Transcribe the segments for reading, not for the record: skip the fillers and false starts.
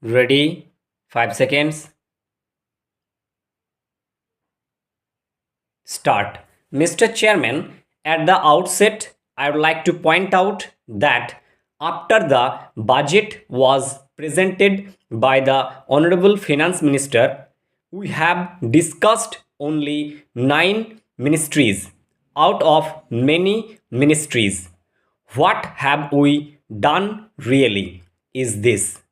Ready? 5 seconds. Start. Mr. Chairman, at the outset, I would like to point out that after the budget was presented by the Honorable Finance Minister, we have discussed only 9 ministries out of many ministries. What have we done really is this: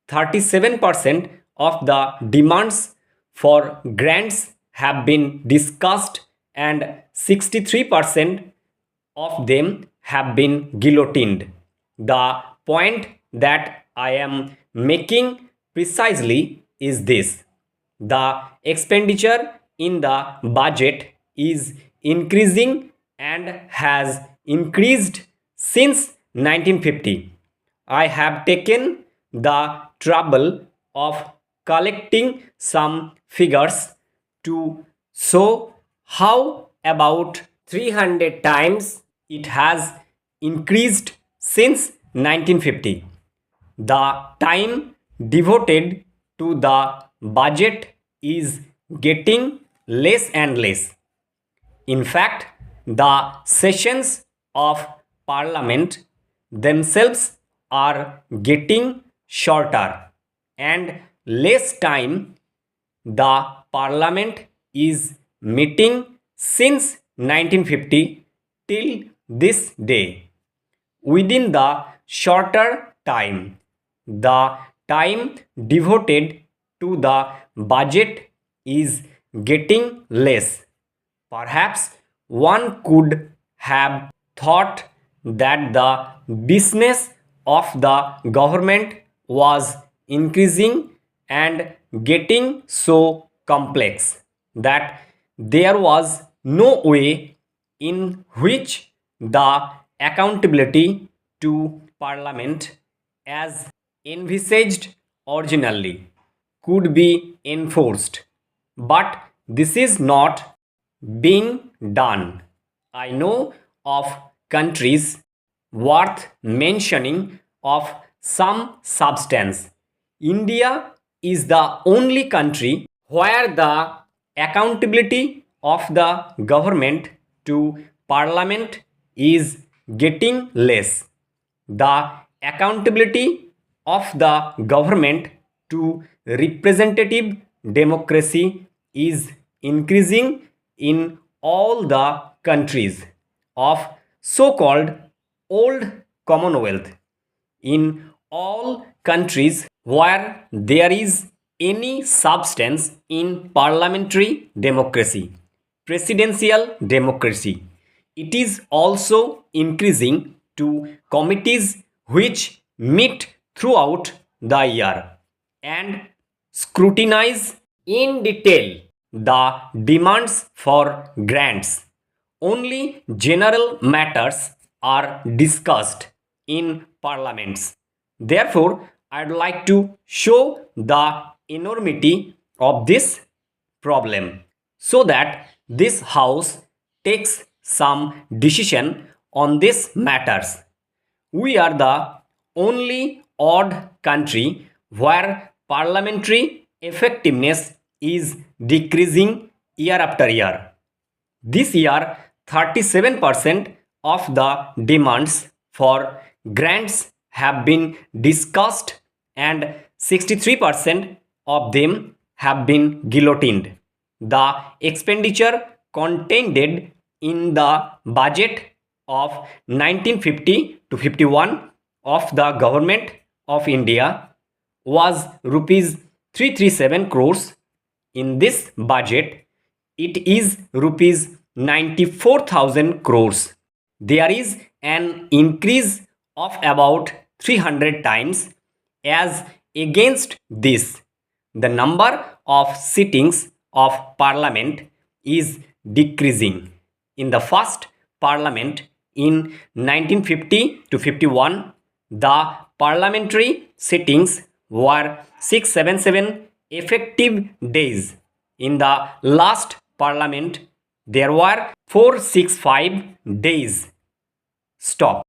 37% of the demands for grants have been discussed and 63% of them have been guillotined. The point that I am making precisely is this: the expenditure in the budget is increasing and has increased since 1950. I have taken the trouble of collecting some figures to show how about 300 times it has increased since 1950. The time devoted to the budget is getting less and less. In fact, the sessions of parliament themselves are getting shorter, and less time the parliament is meeting since 1950 till this day. Within the shorter time, the time devoted to the budget is getting less. Perhaps one could have thought that the business of the government was increasing and getting so complex that there was no way in which the accountability to parliament as envisaged originally could be enforced. But this is not being done. I know of countries worth mentioning of some substance. India is the only country where the accountability of the government to parliament is getting less. The accountability of the government to representative democracy is increasing in all the countries of so-called old commonwealth. In all countries where there is any substance in parliamentary democracy, presidential democracy, it is also increasing to committees which meet throughout the year and scrutinize in detail the demands for grants. Only general matters are discussed in parliaments. Therefore, I'd like to show the enormity of this problem so that this house takes some decision on these matters. We are the only odd country where parliamentary effectiveness is decreasing year after year. This year, 37% of the demands for grants have been discussed and 63% of them have been guillotined. The expenditure contained in the budget of 1950 to 51 of the government of India was rupees 337 crores. In this budget, it is rupees 94,000 crores. There is an increase of about 300 times. As against this, the number of sittings of parliament is decreasing. In the first parliament in 1950 to 51, the parliamentary sittings were 677 effective days. In the last parliament, there were 465 days. Stop.